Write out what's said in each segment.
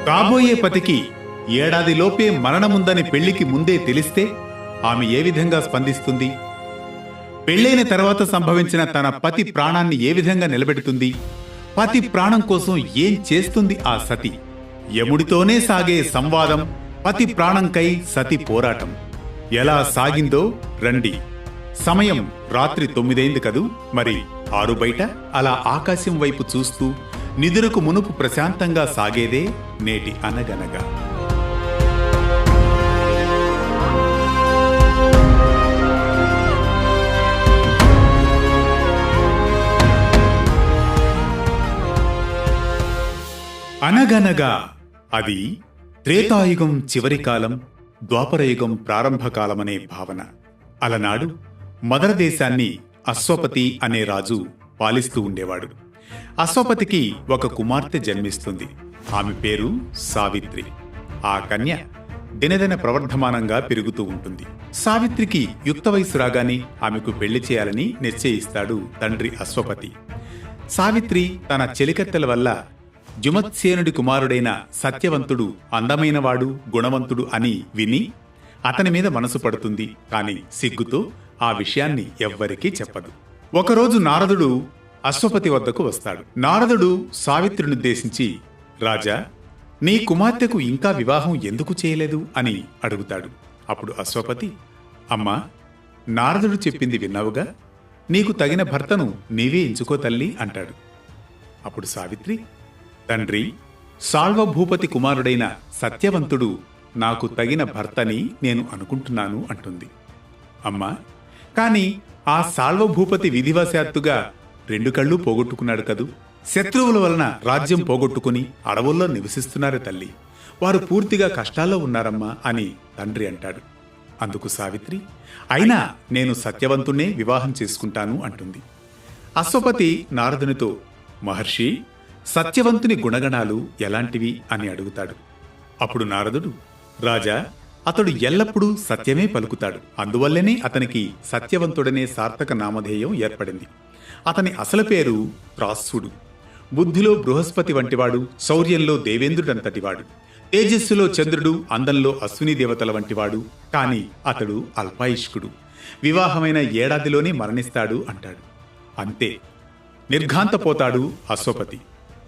కాబోయే పతికి ఏడాదిలోపే మరణముందని పెళ్లికి ముందే తెలిస్తే ఆమె ఏ విధంగా స్పందిస్తుంది? పెళ్లైన తర్వాత సంభవించిన తన పతి ప్రాణాన్ని ఏ విధంగా నిలబెడుతుంది? పతి ప్రాణం కోసం ఏం చేస్తుంది ఆ సతి? యముడితోనే సాగే సంవాదం, పతి ప్రాణంకై సతి పోరాటం ఎలా సాగిందో రండి. సమయం రాత్రి 9 కదూ, మరి 6 బయట అలా ఆకాశం వైపు చూస్తూ నిదురకు మునుపు ప్రశాంతంగా సాగేదే నేటి అనగనగా. అనగనగా అది త్రేతాయుగం చివరి కాలం, ద్వాపరయుగం ప్రారంభకాలమనే భావన. అలనాడు మదర దేశాన్ని అశ్వపతి అనే రాజు పాలిస్తూ ఉండేవాడు. అశ్వపతికి ఒక కుమార్తె జన్మిస్తుంది. ఆమె పేరు సావిత్రి. ఆ కన్య దినదిన ప్రవర్ధమానంగా పెరుగుతూ ఉంటుంది. సావిత్రికి యుక్త వయసు రాగానే ఆమెకు పెళ్లి చేయాలని నిశ్చయిస్తాడు తండ్రి అశ్వపతి. సావిత్రి తన చెలికత్తెల వల్ల జుమత్సేనుడి కుమారుడైన సత్యవంతుడు అందమైనవాడు, గుణవంతుడు అని విని అతని మీద మనసు పడుతుంది. కాని సిగ్గుతో ఆ విషయాన్ని ఎవ్వరికీ చెప్పదు. ఒకరోజు నారదుడు అశ్వపతి వద్దకు వస్తాడు. నారదుడు సావిత్రినుద్దేశించి, రాజా, నీ కుమార్తెకు ఇంకా వివాహం ఎందుకు చేయలేదు అని అడుగుతాడు. అప్పుడు అశ్వపతి, అమ్మా, నారదుడు చెప్పింది విన్నావుగా, నీకు తగిన భర్తను నీవే ఎంచుకో తల్లి అంటాడు. అప్పుడు సావిత్రి, తండ్రి, సాల్వభూపతి కుమారుడైన సత్యవంతుడు నాకు తగిన భర్తని నేను అనుకుంటున్నాను అంటుంది. అమ్మా, కాని ఆ సాల్వభూపతి విధివశాత్తుగా 2 కళ్ళు పోగొట్టుకున్నాడు కదూ. శత్రువుల వలన రాజ్యం పోగొట్టుకుని అడవుల్లో నివసిస్తున్నారు తల్లి. వారు పూర్తిగా కష్టాల్లో ఉన్నారమ్మా అని తండ్రి అంటాడు. అందుకు సావిత్రి, అయినా నేను సత్యవంతుణ్ణే వివాహం చేసుకుంటాను అంటుంది. అశ్వపతి నారదునితో, మహర్షి, సత్యవంతుని గుణగణాలు ఎలాంటివి అని అడుగుతాడు. అప్పుడు నారదుడు, రాజా, అతడు ఎల్లప్పుడూ సత్యమే పలుకుతాడు. అందువల్లనే అతనికి సత్యవంతుడనే సార్థక నామధేయం ఏర్పడింది. అతని అసలు పేరు త్రాస్సుడు. బుద్ధిలో బృహస్పతి వంటివాడు, శౌర్యంలో దేవేంద్రుడంతటివాడు, తేజస్సులో చంద్రుడు, అందంలో అశ్విని దేవతల వంటివాడు. కాని అతడు అల్పాయుష్కుడు. వివాహమైన ఏడాదిలోనే మరణిస్తాడు అంటాడు. అంతే, నిర్ఘాంతపోతాడు అశ్వపతి.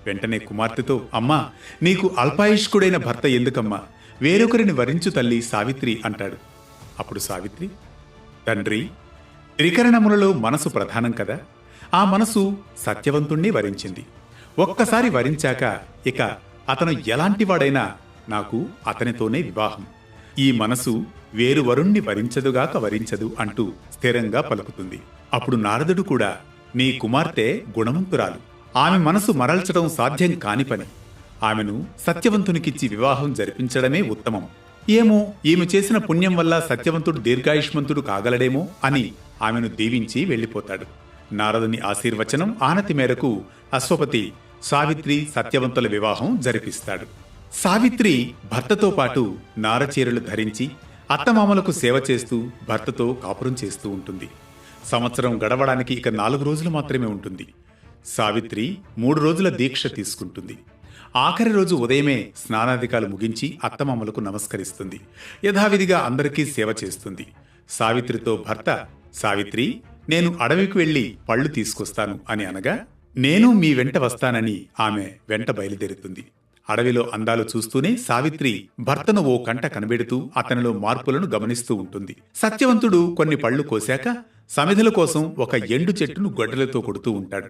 వెంటనే కుమార్తెతో, అమ్మా, నీకు అల్పాయుష్కుడైన భర్త ఎందుకమ్మా? వేరొకరిని వరించు తల్లి సావిత్రి అంటాడు. అప్పుడు సావిత్రి, తండ్రి, త్రికరణములలో మనసు ప్రధానం కదా. ఆ మనసు సత్యవంతుణ్ణి వరించింది. ఒక్కసారి వరించాక ఇక అతను ఎలాంటివాడైనా నాకు అతనితోనే వివాహం. ఈ మనసు వేరు వరుణ్ణి వరించదుగాక వరించదు అంటూ స్థిరంగా పలుకుతుంది. అప్పుడు నారదుడు కూడా, నీ కుమార్తె గుణవంతురాలు. ఆమె మనసు మరల్చడం సాధ్యం కాని పని. ఆమెను సత్యవంతునికిచ్చి వివాహం జరిపించడమే ఉత్తమం. ఏమో, ఈమె చేసిన పుణ్యం వల్ల సత్యవంతుడు దీర్ఘాయుష్మంతుడు కాగలడేమో అని ఆమెను దీవించి వెళ్లిపోతాడు. నారదుని ఆశీర్వచనం ఆనతి మేరకు అశ్వపతి సావిత్రి సత్యవంతుల వివాహం జరిపిస్తాడు. సావిత్రి భర్తతో పాటు నారచీరలు ధరించి అత్తమామలకు సేవ చేస్తూ భర్తతో కాపురం చేస్తూ ఉంటుంది. సంవత్సరం గడవడానికి ఇక 4 రోజులు మాత్రమే ఉంటుంది. సావిత్రి 3 రోజుల దీక్ష తీసుకుంటుంది. ఆఖరి రోజు ఉదయమే స్నానాధికాలు ముగించి అత్తమామలకు నమస్కరిస్తుంది. యథావిధిగా అందరికీ సేవ చేస్తుంది. సావిత్రితో భర్త, సావిత్రి, నేను అడవికి వెళ్లి పళ్ళు తీసుకొస్తాను అని అనగా, నేను మీ వెంట వస్తానని ఆమె వెంట బయలుదేరుతుంది. అడవిలో అందాలు చూస్తూనే సావిత్రి భర్తను ఓ కంట కనబెడుతూ అతనిలో మార్పులను గమనిస్తూ ఉంటుంది. సత్యవంతుడు కొన్ని పళ్ళు కోశాక సమిధుల కోసం ఒక ఎండు చెట్టును గొడ్డలతో కొడుతూ ఉంటాడు.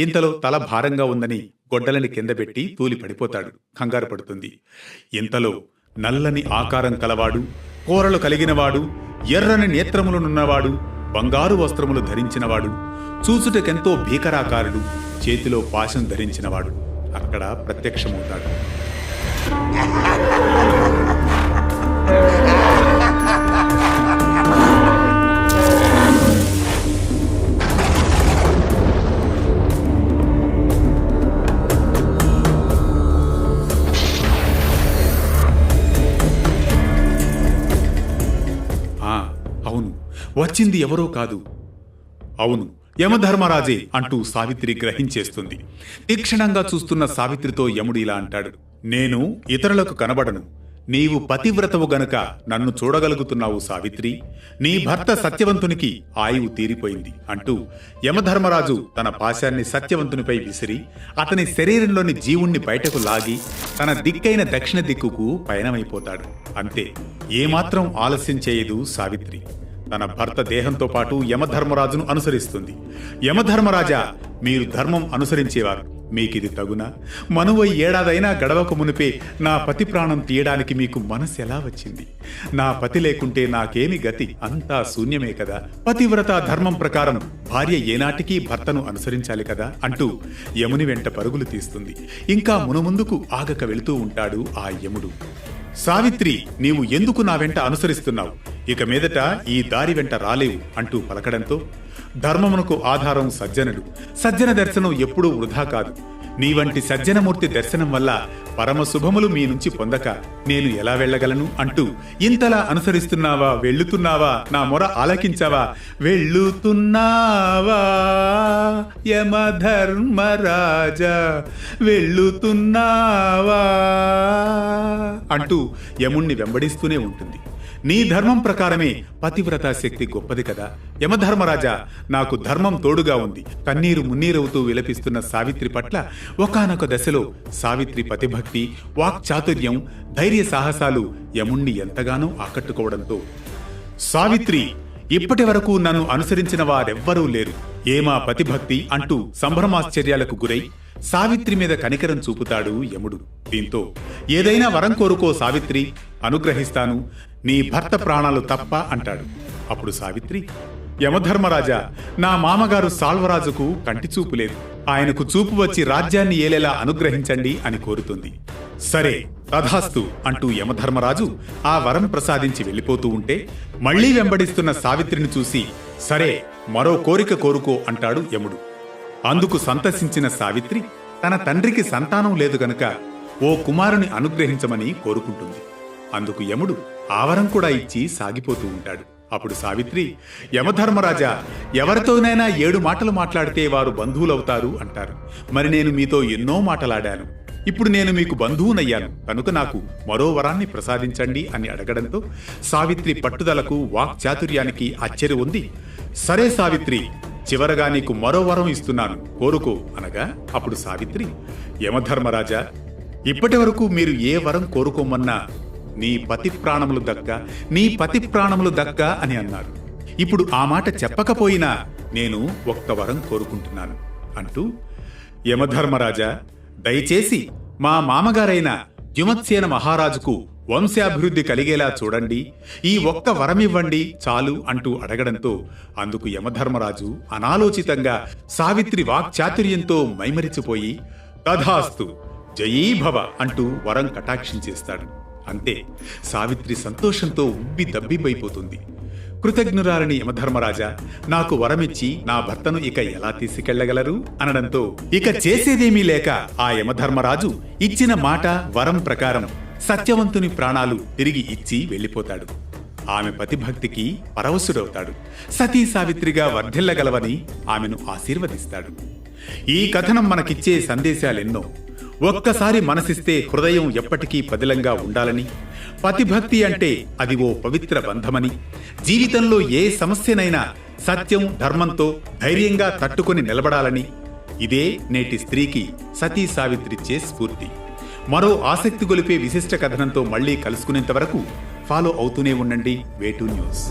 ఇంతలో తల భారంగా ఉందని గొడ్డలని కింద పెట్టి తూలి పడిపోతాడు. కంగారు పడుతుంది. ఇంతలో నల్లని ఆకారం కలవాడు, కూరలు కలిగినవాడు, ఎర్రని నేత్రములునున్నవాడు, బంగారు వస్త్రములు ధరించినవాడు, చూచుటకెంతో భీకరాకారుడు, చేతిలో పాశం ధరించినవాడు అక్కడ ప్రత్యక్షమవుతాడు. అవును, వచ్చింది ఎవరో కాదు, అవును, యమధర్మరాజే అంటూ సావిత్రి గ్రహించేస్తుంది. తీక్షణంగా చూస్తున్న సావిత్రితో యముడు ఇలా అంటాడు, నేను ఇతరులకు కనబడను. నీవు పతివ్రతవు గనుక నన్ను చూడగలుగుతున్నావు సావిత్రి. నీ భర్త సత్యవంతునికి ఆయువు తీరిపోయింది అంటూ యమధర్మరాజు తన పాశాన్ని సత్యవంతునిపై విసిరి అతని శరీరంలోని జీవుణ్ణి బయటకు లాగి తన దిక్కైన దక్షిణ దిక్కుకు పయనమైపోతాడు. అంతే, ఏమాత్రం ఆలస్యం చేయదు సావిత్రి. తన భర్త దేహంతో పాటు యమధర్మరాజును అనుసరిస్తుంది. యమధర్మరాజా, మీరు ధర్మం అనుసరించేవారు, మీకిది తగునా? మనువై ఏడాదైనా గడవక మునిపే నా పతి ప్రాణం తీయడానికి మీకు మనసు ఎలా వచ్చింది? నా పతి లేకుంటే నాకేమి గతి? అంతా శూన్యమే కదా. పతివ్రత ధర్మం ప్రకారం భార్య ఏనాటికి భర్తను అనుసరించాలి కదా అంటూ యముని వెంట పరుగులు తీస్తుంది. ఇంకా మునుముందుకు ఆగక వెళుతూ ఉంటాడు ఆ యముడు. సావిత్రి, నీవు ఎందుకు నా వెంట అనుసరిస్తున్నావు? ఇక మీదట ఈ దారి వెంట రాలేవు అంటూ పలకడంతో, ధర్మమునకు ఆధారం సజ్జనుడు. సజ్జన దర్శనం ఎప్పుడూ వృధా కాదు. నీ వంటి సజ్జనమూర్తి దర్శనం వల్ల పరమ శుభములు మీ నుంచి పొందక నేను ఎలా వెళ్ళగలను అంటూ, ఇంతలా అనుసరిస్తున్నావా? వెళ్ళుతున్నావా? నా మొర ఆలకించావా? వెళ్ళుతున్నావా యమధర్మరాజా, వెళ్ళుతున్నావా అంటూ యముణ్ణి వెంబడిస్తూనే ఉంటుంది. నీ ధర్మం ప్రకారమే పతివ్రతా శక్తి గొప్పది కదా. యమధర్మరాజా, నాకు ధర్మం తోడుగా ఉంది. కన్నీరు మున్నీరవుతూ విలపిస్తున్న సావిత్రి పట్ల ఒకానొక దశలో సావిత్రి పతిభక్తి, వాక్చాతుర్యం, ధైర్య సాహసాలు యముణ్ణి ఎంతగానో ఆకట్టుకోవడంతో, సావిత్రి, ఇప్పటి వరకు నన్ను అనుసరించిన వారెవ్వరూ లేరు, ఏమా పతిభక్తి అంటూ సంభ్రమాశ్చర్యాలకు గురై సావిత్రి మీద కనికరం చూపుతాడు యముడు. దీంతో, ఏదైనా వరం కోరుకో సావిత్రి, అనుగ్రహిస్తాను, నీ భర్త ప్రాణాలు తప్ప అంటాడు. అప్పుడు సావిత్రి, యమధర్మరాజా, నా మామగారు సాల్వరాజుకు కంటి చూపు లేదు, ఆయనకు చూపు వచ్చి రాజ్యాన్ని ఏలేలా అనుగ్రహించండి అని కోరుతుంది. సరే, తథాస్తు అంటూ యమధర్మరాజు ఆ వరం ప్రసాదించి వెళ్ళిపోతూ ఉంటే, మళ్లీ వెంబడిస్తున్న సావిత్రిని చూసి, సరే, మరో కోరిక కోరుకో అంటాడు యముడు. అందుకు సంతసించిన సావిత్రి తన తండ్రికి సంతానం లేదు గనుక ఓ కుమారుని అనుగ్రహించమని కోరుకుంటుంది. అందుకు యముడు ఆవరం కూడా ఇచ్చి సాగిపోతూ ఉంటాడు. అప్పుడు సావిత్రి, యమధర్మరాజా, ఎవరితోనైనా 7 మాటలు మాట్లాడితే వారు బంధువులవుతారు అంటారు. మరి నేను మీతో ఎన్నో మాటలాడాను, ఇప్పుడు నేను మీకు బంధువునయ్యాను కనుక నాకు మరో వరాన్ని ప్రసాదించండి అని అడగడంతో సావిత్రి పట్టుదలకు, వాక్చాతుర్యానికి ఆశ్చర్య ఉంది. సరే సావిత్రి, చివరగా నీకు మరో వరం ఇస్తున్నాను, కోరుకో అనగా, అప్పుడు సావిత్రి, యమధర్మరాజా, ఇప్పటి వరకు మీరు ఏ వరం కోరుకోమన్నా నీ పతి ప్రాణములు దక్క, నీ పతి ప్రాణములు దక్క అని అన్నారు. ఇప్పుడు ఆ మాట చెప్పకపోయినా నేను ఒక్క వరం కోరుకుంటున్నాను అంటూ, యమధర్మరాజా, దయచేసి మా మామగారైన ద్యుమత్సేన మహారాజుకు వంశాభివృద్ధి కలిగేలా చూడండి, ఈ ఒక్క వరమివ్వండి చాలు అంటూ అడగడంతో అందుకు యమధర్మరాజు అనాలోచితంగా సావిత్రి వాక్చాతుర్యంతో మైమరిచిపోయి, తథాస్తు, జయీభవ అంటూ వరం కటాక్షించేస్తాడు. అంతే, సావిత్రి సంతోషంతో ఉబ్బి దబ్బిబైపోతుంది. కృతజ్ఞురాలని యమధర్మరాజా, నాకు వరమిచ్చి నా భర్తను ఇక ఎలా తీసుకెళ్లగలరు అనడంతో ఇక చేసేదేమీ లేక ఆ యమధర్మరాజు ఇచ్చిన మాట, వరం ప్రకారం సత్యవంతుని ప్రాణాలు తిరిగి ఇచ్చి వెళ్ళిపోతాడు. ఆమె పతిభక్తికి పరవశుడవుతాడు. సతీ సావిత్రిగా వర్ధిల్లగలవని ఆమెను ఆశీర్వదిస్తాడు. ఈ కథనం మనకిచ్చే సందేశాలెన్నో. ఒక్కసారి మనసిస్తే హృదయం ఎప్పటికీ పదిలంగా ఉండాలని, పతిభక్తి అంటే అది ఓ పవిత్ర బంధమని, జీవితంలో ఏ సమస్యనైనా సత్యం, ధర్మంతో ధైర్యంగా తట్టుకొని నిలబడాలని, ఇదే నేటి స్త్రీకి సతీ సావిత్రిచ్చే స్ఫూర్తి. మరో ఆసక్తి గొలిపే విశిష్ట కథనంతో మళ్లీ కలుసుకునేంత వరకు ఫాలో అవుతూనే ఉండండి వే2 న్యూస్.